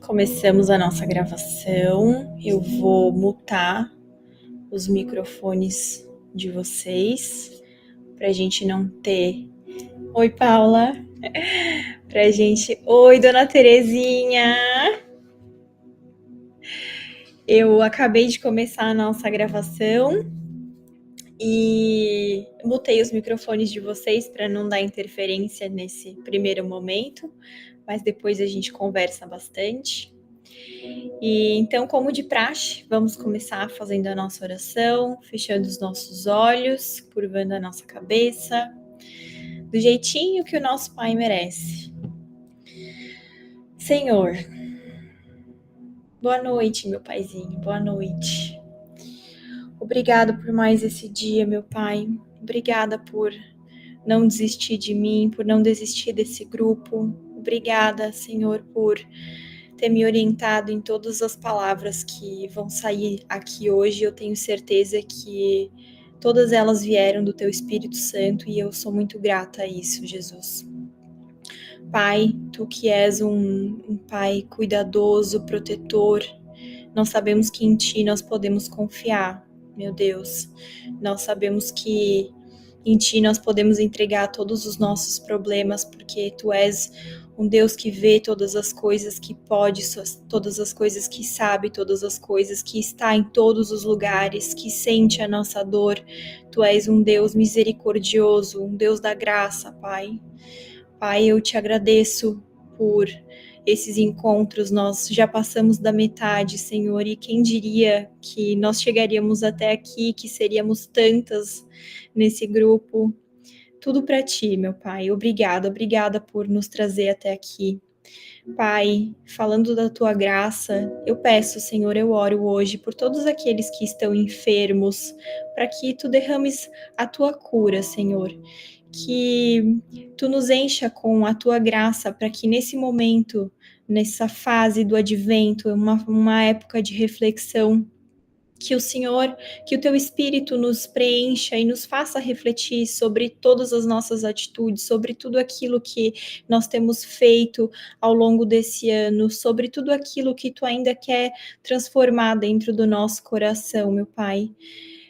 Começamos a nossa gravação. Eu vou mutar os microfones de vocês pra gente não ter... Oi, Paula! Pra gente... Oi, Dona Terezinha! Eu acabei de começar a nossa gravação e mutei os microfones de vocês para não dar interferência nesse primeiro momento, mas depois a gente conversa bastante. E então, como de praxe, vamos começar fazendo a nossa oração, fechando os nossos olhos, curvando a nossa cabeça, do jeitinho que o nosso Pai merece. Senhor, boa noite, meu Paizinho, boa noite. Obrigado por mais esse dia, meu Pai. Obrigada por não desistir de mim, por não desistir desse grupo. Obrigada, Senhor, por ter me orientado em todas as palavras que vão sair aqui hoje. Eu tenho certeza que todas elas vieram do Teu Espírito Santo e eu sou muito grata a isso, Jesus. Pai, Tu que és um Pai cuidadoso, protetor, nós sabemos que em Ti nós podemos confiar, meu Deus. Nós sabemos que em Ti nós podemos entregar todos os nossos problemas, porque Tu és um Deus que vê todas as coisas, que pode, todas as coisas, que sabe todas as coisas, que está em todos os lugares, que sente a nossa dor. Tu és um Deus misericordioso, um Deus da graça, Pai. Pai, eu te agradeço por esses encontros. Nós já passamos da metade, Senhor, e quem diria que nós chegaríamos até aqui, que seríamos tantas nesse grupo. Tudo para ti, meu Pai. Obrigada por nos trazer até aqui. Pai, falando da tua graça, eu peço, Senhor, eu oro hoje por todos aqueles que estão enfermos, para que tu derrames a tua cura, Senhor. Que tu nos encha com a tua graça, para que nesse momento, nessa fase do advento, uma época de reflexão, que o Senhor, que o teu Espírito nos preencha e nos faça refletir sobre todas as nossas atitudes, sobre tudo aquilo que nós temos feito ao longo desse ano, sobre tudo aquilo que tu ainda quer transformar dentro do nosso coração, meu Pai.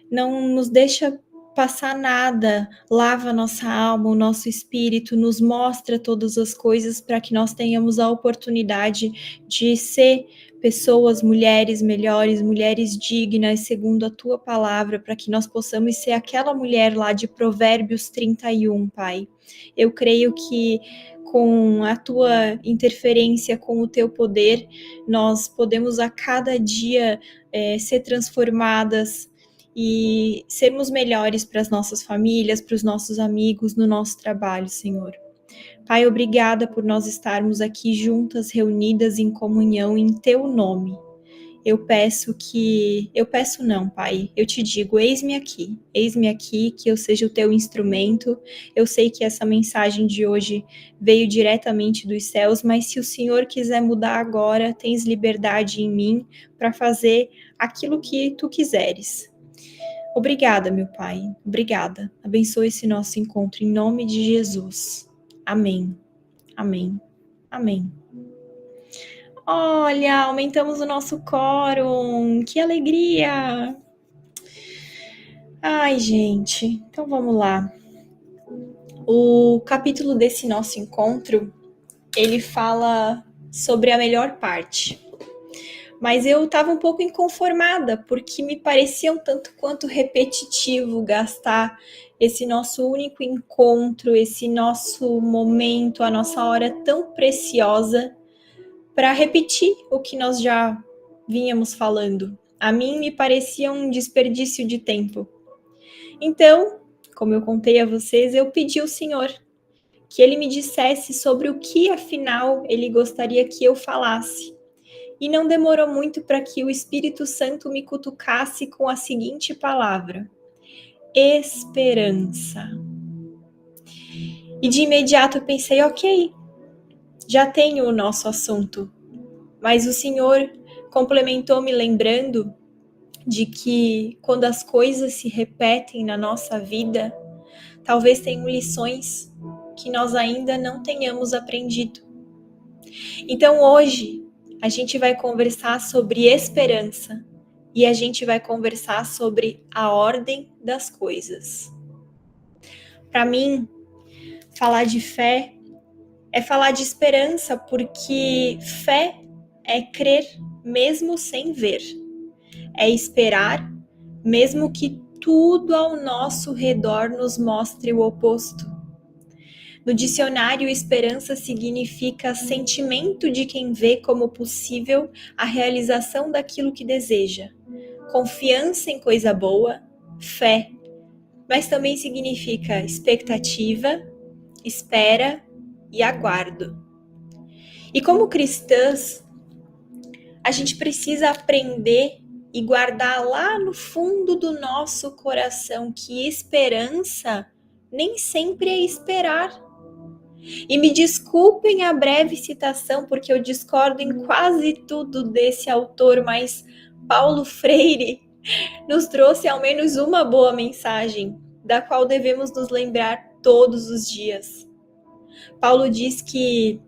Não nos deixa passar nada, lava nossa alma, o nosso espírito, nos mostra todas as coisas para que nós tenhamos a oportunidade de ser pessoas, mulheres melhores, mulheres dignas, segundo a tua palavra, para que nós possamos ser aquela mulher lá de Provérbios 31, Pai. Eu creio que com a tua interferência, com o teu poder, nós podemos a cada dia ser transformadas e sermos melhores para as nossas famílias, para os nossos amigos, no nosso trabalho, Senhor. Pai, obrigada por nós estarmos aqui juntas, reunidas em comunhão em Teu nome. Eu peço não, Pai, eu te digo, eis-me aqui, que eu seja o Teu instrumento. Eu sei que essa mensagem de hoje veio diretamente dos céus, mas se o Senhor quiser mudar agora, tens liberdade em mim para fazer aquilo que Tu quiseres. Obrigada, meu Pai, obrigada. Abençoe esse nosso encontro em nome de Jesus. Amém, amém, amém. Olha, aumentamos o nosso quórum, que alegria! Ai, gente, então vamos lá. O capítulo desse nosso encontro, ele fala sobre a melhor parte. Mas eu estava um pouco inconformada, porque me parecia um tanto quanto repetitivo gastar esse nosso único encontro, esse nosso momento, a nossa hora tão preciosa, para repetir o que nós já vínhamos falando. A mim me parecia um desperdício de tempo. Então, como eu contei a vocês, eu pedi ao Senhor que Ele me dissesse sobre o que, afinal, Ele gostaria que eu falasse. E não demorou muito para que o Espírito Santo me cutucasse com a seguinte palavra: esperança. E de imediato eu pensei, ok, já tenho o nosso assunto. Mas o Senhor complementou me lembrando de que quando as coisas se repetem na nossa vida, talvez tenham lições que nós ainda não tenhamos aprendido. Então hoje, a gente vai conversar sobre esperança e a gente vai conversar sobre a ordem das coisas. Para mim, falar de fé é falar de esperança, porque fé é crer mesmo sem ver, é esperar mesmo que tudo ao nosso redor nos mostre o oposto. No dicionário, esperança significa sentimento de quem vê como possível a realização daquilo que deseja, confiança em coisa boa, fé, mas também significa expectativa, espera e aguardo. E como cristãs, a gente precisa aprender e guardar lá no fundo do nosso coração que esperança nem sempre é esperar. E me desculpem a breve citação, porque eu discordo em quase tudo desse autor, mas Paulo Freire nos trouxe ao menos uma boa mensagem, da qual devemos nos lembrar todos os dias. Paulo diz que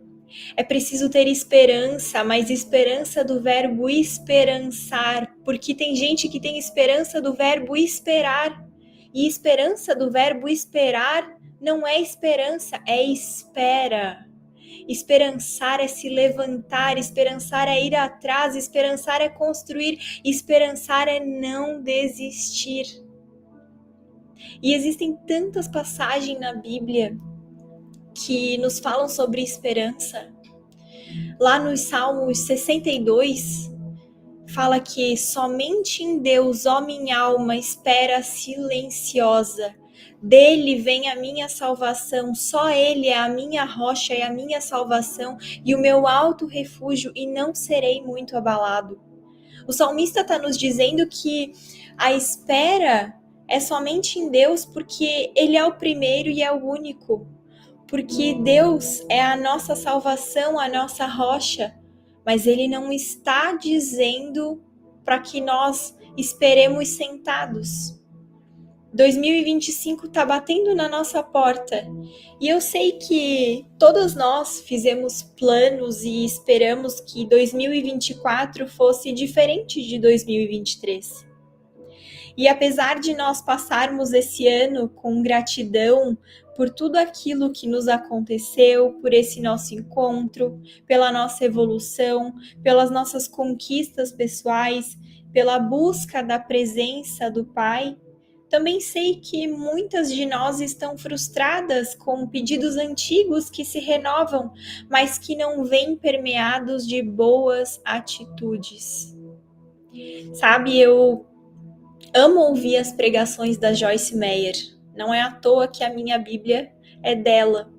é preciso ter esperança, mas esperança do verbo esperançar, porque tem gente que tem esperança do verbo esperar, e esperança do verbo esperar não é esperança, é espera. Esperançar é se levantar, esperançar é ir atrás, esperançar é construir, esperançar é não desistir. E existem tantas passagens na Bíblia que nos falam sobre esperança. Lá nos Salmos 62, fala que somente em Deus, ó minha alma, espera silenciosa. Dele vem a minha salvação, só Ele é a minha rocha e a minha salvação e o meu alto refúgio, e não serei muito abalado. O salmista está nos dizendo que a espera é somente em Deus, porque Ele é o primeiro e é o único. Porque Deus é a nossa salvação, a nossa rocha, mas Ele não está dizendo para que nós esperemos sentados. 2025 está batendo na nossa porta e eu sei que todos nós fizemos planos e esperamos que 2024 fosse diferente de 2023. E apesar de nós passarmos esse ano com gratidão por tudo aquilo que nos aconteceu, por esse nosso encontro, pela nossa evolução, pelas nossas conquistas pessoais, pela busca da presença do Pai, também sei que muitas de nós estão frustradas com pedidos antigos que se renovam, mas que não vêm permeados de boas atitudes. Sabe, eu amo ouvir as pregações da Joyce Meyer. Não é à toa que a minha Bíblia é dela.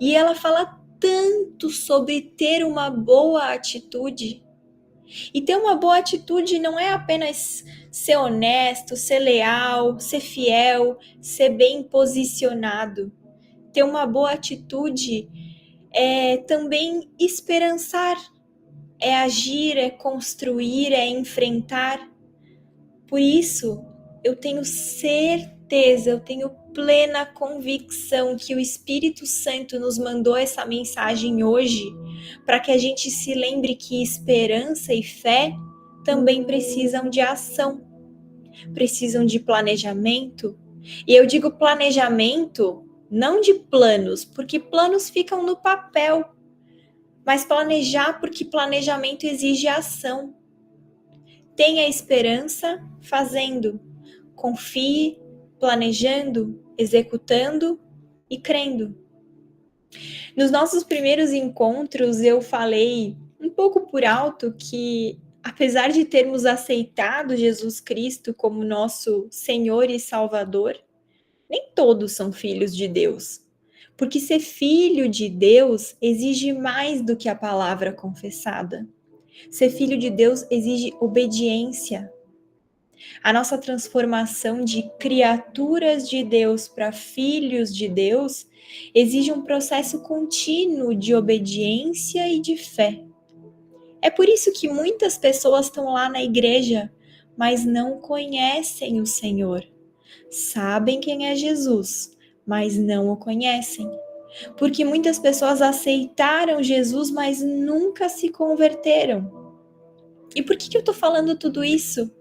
E ela fala tanto sobre ter uma boa atitude. E ter uma boa atitude não é apenas ser honesto, ser leal, ser fiel, ser bem posicionado. Ter uma boa atitude é também esperançar, é agir, é construir, é enfrentar. Por isso, eu tenho certeza, eu tenho plena convicção que o Espírito Santo nos mandou essa mensagem hoje para que a gente se lembre que esperança e fé também precisam de ação, precisam de planejamento. E eu digo planejamento não de planos, porque planos ficam no papel, mas planejar porque planejamento exige ação. Tenha esperança fazendo, confie, planejando, executando e crendo. Nos nossos primeiros encontros eu falei um pouco por alto que, apesar de termos aceitado Jesus Cristo como nosso Senhor e Salvador, nem todos são filhos de Deus. Porque ser filho de Deus exige mais do que a palavra confessada. Ser filho de Deus exige obediência. A nossa transformação de criaturas de Deus para filhos de Deus exige um processo contínuo de obediência e de fé. É por isso que muitas pessoas estão lá na igreja, mas não conhecem o Senhor. Sabem quem é Jesus, mas não o conhecem. Porque muitas pessoas aceitaram Jesus, mas nunca se converteram. E por que eu estou falando tudo isso?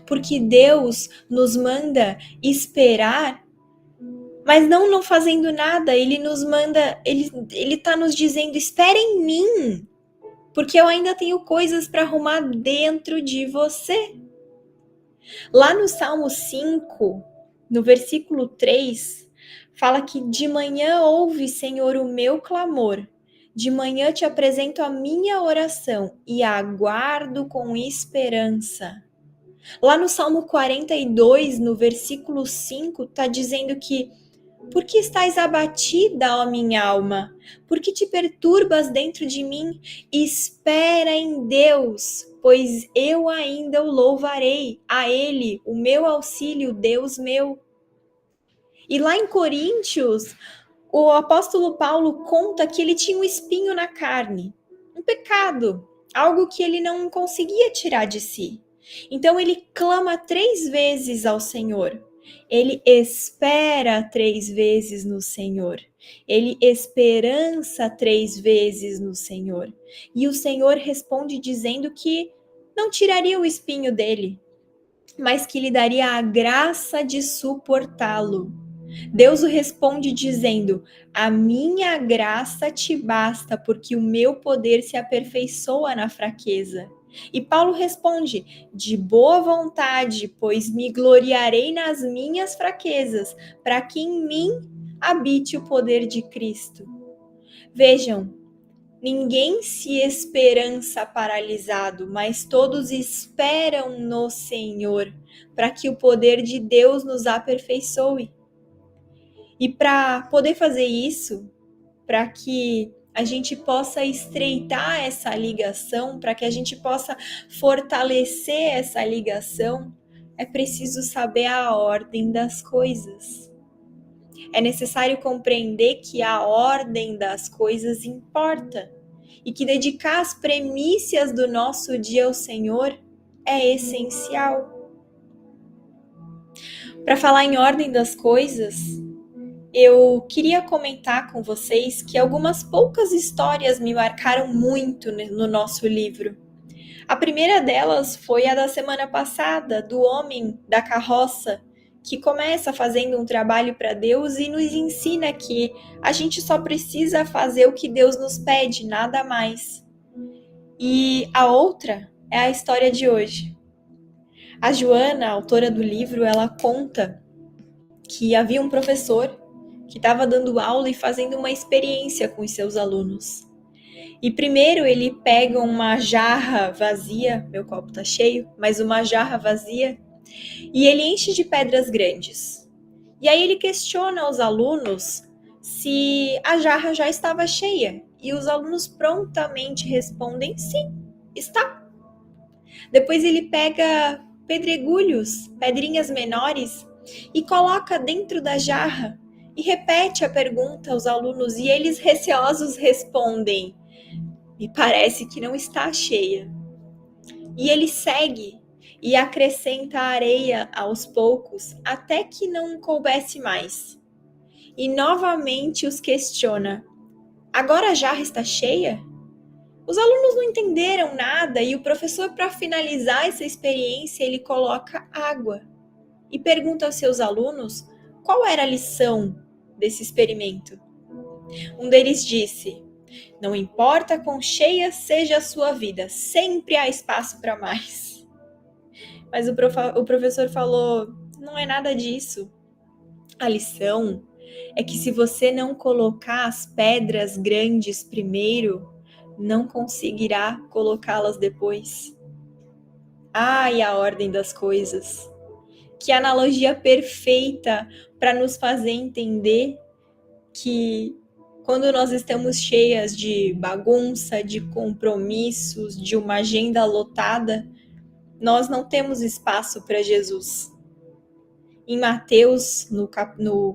Porque Deus nos manda esperar, mas não fazendo nada. Ele nos manda, ele tá nos dizendo: espere em mim, porque eu ainda tenho coisas para arrumar dentro de você. Lá no Salmo 5, no versículo 3, fala que de manhã ouve, Senhor, o meu clamor. De manhã te apresento a minha oração e aguardo com esperança. Lá no Salmo 42, no versículo 5, está dizendo que: por que estás abatida, ó minha alma? Por que te perturbas dentro de mim? Espera em Deus, pois eu ainda o louvarei, a Ele, o meu auxílio, Deus meu. E lá em Coríntios, o apóstolo Paulo conta que ele tinha um espinho na carne, um pecado, algo que ele não conseguia tirar de si. Então ele clama 3 vezes ao Senhor. Ele espera 3 vezes no Senhor. Ele esperança 3 vezes no Senhor. E o Senhor responde dizendo que não tiraria o espinho dele, mas que lhe daria a graça de suportá-lo. Deus o responde dizendo: a minha graça te basta, porque o meu poder se aperfeiçoa na fraqueza. E Paulo responde: de boa vontade, pois me gloriarei nas minhas fraquezas, para que em mim habite o poder de Cristo. Vejam, ninguém se esperança paralisado, mas todos esperam no Senhor, para que o poder de Deus nos aperfeiçoe. E para poder fazer isso, para que a gente possa estreitar essa ligação, para que a gente possa fortalecer essa ligação, é preciso saber a ordem das coisas. É necessário compreender que a ordem das coisas importa e que dedicar as premissas do nosso dia ao Senhor é essencial. Para falar em ordem das coisas, eu queria comentar com vocês que algumas poucas histórias me marcaram muito no nosso livro. A primeira delas foi a da semana passada, do homem da carroça, que começa fazendo um trabalho para Deus e nos ensina que a gente só precisa fazer o que Deus nos pede, nada mais. E a outra é a história de hoje. A Joana, a autora do livro, ela conta que havia um professor que estava dando aula e fazendo uma experiência com os seus alunos. E primeiro ele pega uma jarra vazia, meu copo tá cheio, mas uma jarra vazia, e ele enche de pedras grandes. E aí ele questiona os alunos se a jarra já estava cheia, e os alunos prontamente respondem: sim, está. Depois ele pega pedregulhos, pedrinhas menores, e coloca dentro da jarra e repete a pergunta aos alunos, e eles receosos respondem: me parece que não está cheia. E ele segue e acrescenta areia aos poucos até que não coubesse mais. E novamente os questiona: agora a jarra está cheia? Os alunos não entenderam nada e o professor, para finalizar essa experiência, ele coloca água e pergunta aos seus alunos qual era a lição desse experimento. Um deles disse: não importa quão cheia seja a sua vida, sempre há espaço para mais. Mas o professor falou: não é nada disso. A lição é que se você não colocar as pedras grandes primeiro, não conseguirá colocá-las depois. Ai, a ordem das coisas. Que analogia perfeita para nos fazer entender que quando nós estamos cheias de bagunça, de compromissos, de uma agenda lotada, nós não temos espaço para Jesus. Em Mateus, no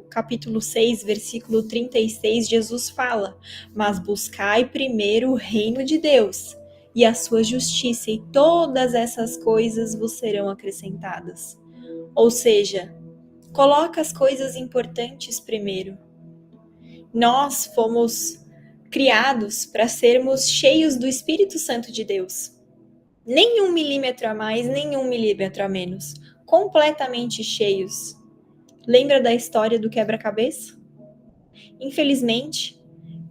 capítulo 6, versículo 36, Jesus fala: mas buscai primeiro o reino de Deus e a sua justiça, e todas essas coisas vos serão acrescentadas. Ou seja, coloca as coisas importantes primeiro. Nós fomos criados para sermos cheios do Espírito Santo de Deus. Nem 1 milímetro a mais, nem 1 milímetro a menos. Completamente cheios. Lembra da história do quebra-cabeça? Infelizmente,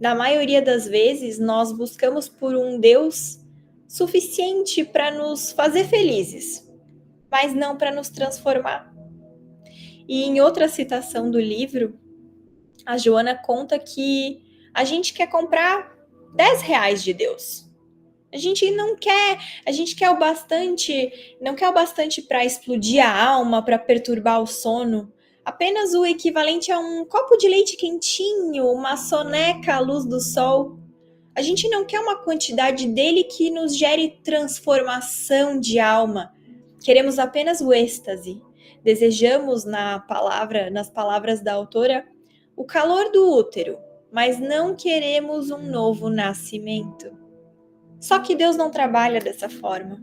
na maioria das vezes, nós buscamos por um Deus suficiente para nos fazer felizes, mas não para nos transformar. E em outra citação do livro, a Joana conta que a gente quer comprar 10 reais de Deus. A gente quer o bastante, não quer o bastante para explodir a alma, para perturbar o sono. Apenas o equivalente a um copo de leite quentinho, uma soneca à luz do sol. A gente não quer uma quantidade dele que nos gere transformação de alma. Queremos apenas o êxtase. Desejamos, nas palavras da autora, o calor do útero, mas não queremos um novo nascimento. Só que Deus não trabalha dessa forma.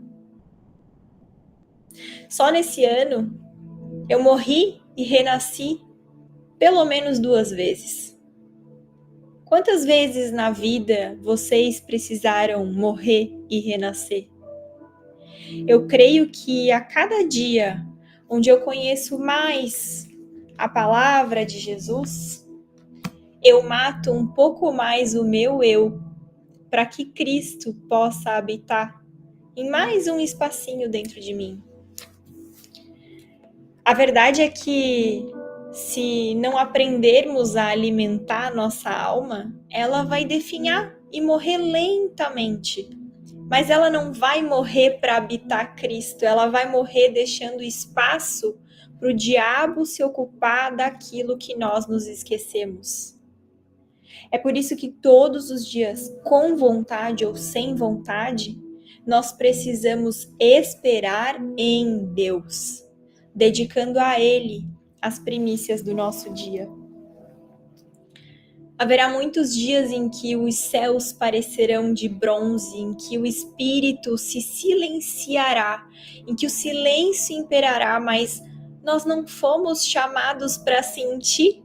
Só nesse ano, eu morri e renasci pelo menos 2 vezes. Quantas vezes na vida vocês precisaram morrer e renascer? Eu creio que a cada dia onde eu conheço mais a palavra de Jesus, eu mato um pouco mais o meu eu, para que Cristo possa habitar em mais um espacinho dentro de mim. A verdade é que se não aprendermos a alimentar nossa alma, ela vai definhar e morrer lentamente. Mas ela não vai morrer para habitar Cristo, ela vai morrer deixando espaço para o diabo se ocupar daquilo que nós nos esquecemos. É por isso que todos os dias, com vontade ou sem vontade, nós precisamos esperar em Deus, dedicando a Ele as primícias do nosso dia. Haverá muitos dias em que os céus parecerão de bronze, em que o espírito se silenciará, em que o silêncio imperará, mas nós não fomos chamados para sentir,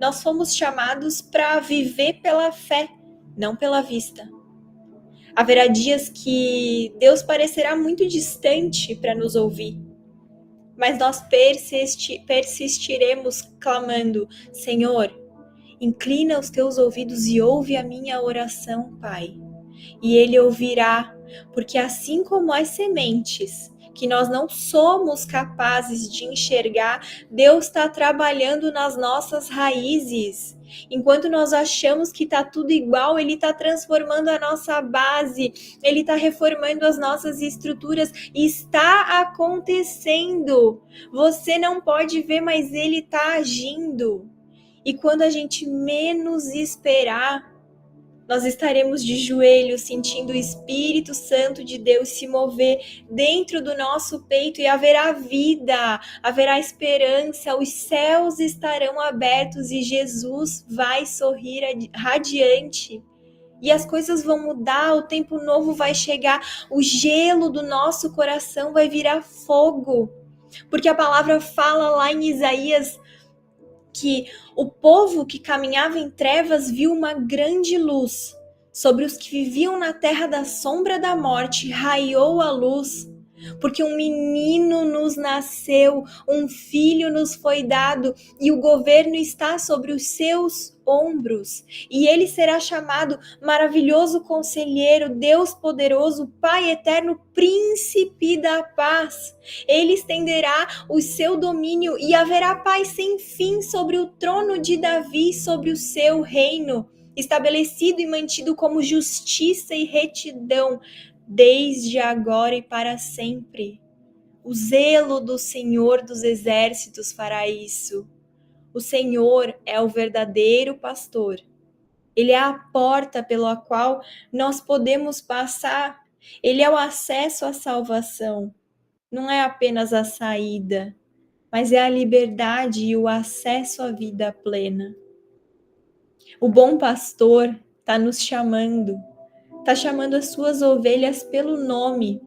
nós fomos chamados para viver pela fé, não pela vista. Haverá dias que Deus parecerá muito distante para nos ouvir, mas nós persistiremos clamando: Senhor, inclina os teus ouvidos e ouve a minha oração, Pai. E Ele ouvirá, porque assim como as sementes que nós não somos capazes de enxergar, Deus está trabalhando nas nossas raízes. Enquanto nós achamos que está tudo igual, Ele está transformando a nossa base, Ele está reformando as nossas estruturas, e está acontecendo. Você não pode ver, mas Ele está agindo. E quando a gente menos esperar, nós estaremos de joelhos, sentindo o Espírito Santo de Deus se mover dentro do nosso peito, e haverá vida, haverá esperança, os céus estarão abertos e Jesus vai sorrir radiante. E as coisas vão mudar, o tempo novo vai chegar, o gelo do nosso coração vai virar fogo. Porque a palavra fala lá em Isaías que o povo que caminhava em trevas viu uma grande luz. Sobre os que viviam na terra da sombra da morte, raiou a luz. Porque um menino nos nasceu, um filho nos foi dado, e o governo está sobre os seus ombros. E ele será chamado Maravilhoso Conselheiro, Deus Poderoso, Pai Eterno, Príncipe da Paz. Ele estenderá o seu domínio e haverá paz sem fim sobre o trono de Davi, sobre o seu reino, estabelecido e mantido como justiça e retidão, desde agora e para sempre. O zelo do Senhor dos Exércitos fará isso. O Senhor é o verdadeiro pastor. Ele é a porta pela qual nós podemos passar. Ele é o acesso à salvação. Não é apenas a saída, mas é a liberdade e o acesso à vida plena. O bom pastor está nos chamando. Está chamando as suas ovelhas pelo nome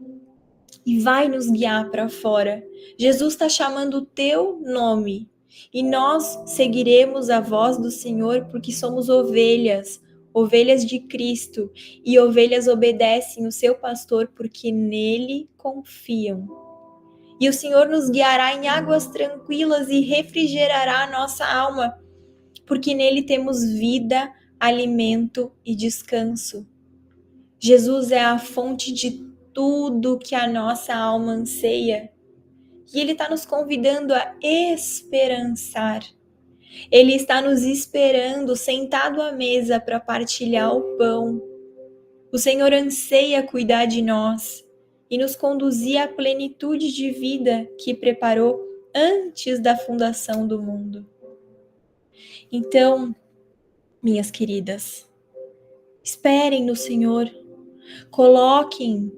e vai nos guiar para fora. Jesus está chamando o teu nome E nós seguiremos a voz do Senhor porque somos ovelhas, ovelhas de Cristo, e ovelhas obedecem o seu pastor porque nele confiam. E o Senhor nos guiará em águas tranquilas e refrigerará a nossa alma, porque nele temos vida, alimento e descanso. Jesus é a fonte de tudo que a nossa alma anseia. E Ele está nos convidando a esperançar. Ele está nos esperando sentado à mesa para partilhar o pão. O Senhor anseia cuidar de nós e nos conduzir à plenitude de vida que preparou antes da fundação do mundo. Então, minhas queridas, esperem no Senhor, coloquem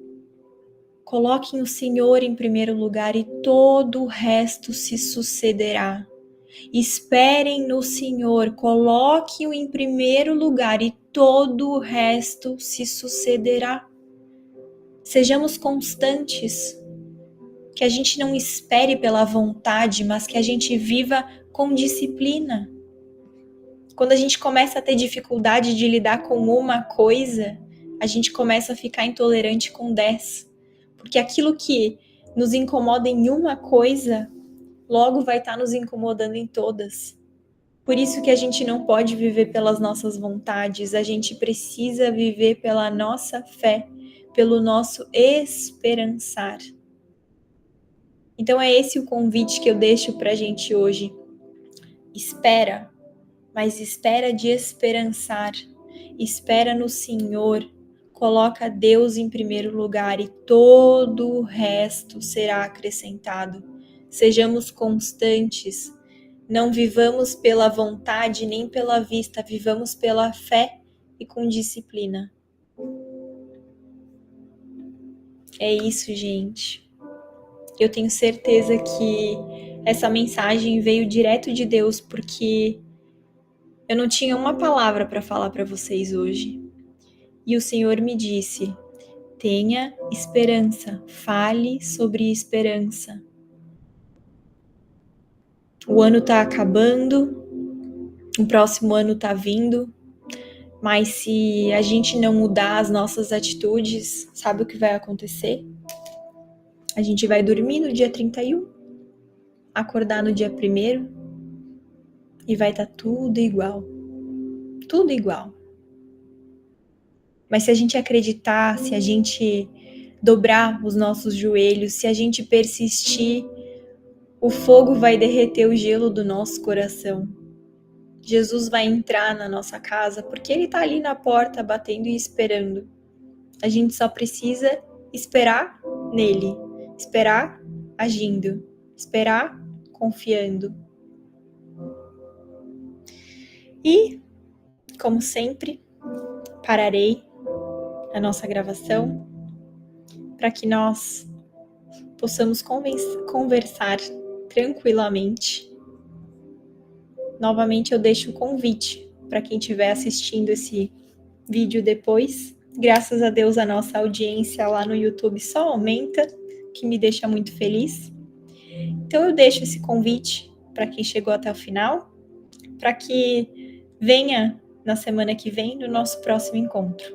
o Senhor em primeiro lugar e todo o resto se sucederá. Esperem no Senhor, coloque-o em primeiro lugar e todo o resto se sucederá. Sejamos constantes, que a gente não espere pela vontade, mas que a gente viva com disciplina. Quando a gente começa a ter dificuldade de lidar com uma coisa, a gente começa a ficar intolerante com 10. Porque aquilo que nos incomoda em uma coisa, logo vai estar nos incomodando em todas. Por isso que a gente não pode viver pelas nossas vontades, a gente precisa viver pela nossa fé, pelo nosso esperançar. Então é esse o convite que eu deixo pra gente hoje. Espera, mas espera de esperançar. Espera no Senhor. Coloca Deus em primeiro lugar e todo o resto será acrescentado. Sejamos constantes. Não vivamos pela vontade nem pela vista, vivamos pela fé e com disciplina. É isso, gente. Eu tenho certeza que essa mensagem veio direto de Deus, porque eu não tinha uma palavra para falar para vocês hoje. E o Senhor me disse: tenha esperança, fale sobre esperança. O ano está acabando, o próximo ano está vindo, mas se a gente não mudar as nossas atitudes, sabe o que vai acontecer? A gente vai dormir no dia 31, acordar no dia 1º e vai estar tudo igual. Tudo igual. Mas se a gente acreditar, se a gente dobrar os nossos joelhos, se a gente persistir, o fogo vai derreter o gelo do nosso coração. Jesus vai entrar na nossa casa porque Ele está ali na porta batendo e esperando. A gente só precisa esperar nele, esperar agindo, esperar confiando. E, como sempre, pararei a nossa gravação para que nós possamos conversar tranquilamente. Novamente eu deixo o convite para quem estiver assistindo esse vídeo depois. Graças a Deus a nossa audiência lá no YouTube só aumenta, que me deixa muito feliz. Então eu deixo esse convite para quem chegou até o final, para que venha na semana que vem no nosso próximo encontro.